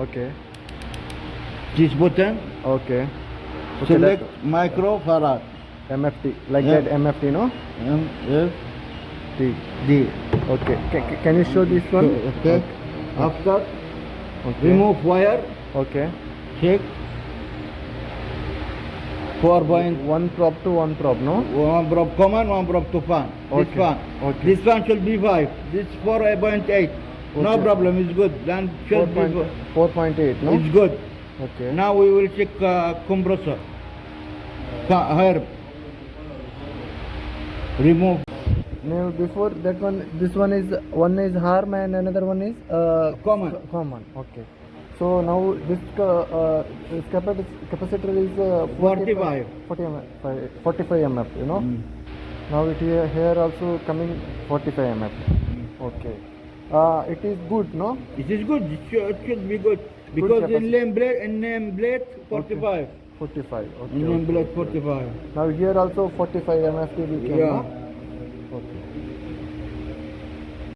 Okay. This button, Okay. Okay. select microfarad. MFT, like Yeah. that MFT, no? MFD. D. Okay. Can you show this one? Okay. After, Okay. remove wire, Okay. check 4.1 One probe to one probe, no? probe common, 1 probe to fan. This Okay. fan. Okay. This fan should be 5. This 4.8. No Okay. problem, it's good. Then should be 4.8, no? it's good. Okay. Now we will check compressor. Here. Remove. Now before that one, this one is harm and another one is Common. Common. Okay. So now this capacitor is 45. 45 mF. You know. Now it here also coming 45 mF. Okay. It is good, no? It is good. It should be good because in capacity. name blade 45. 45. Okay. In name blade 45. Now here also 45 mF we can. Yeah. No? Okay.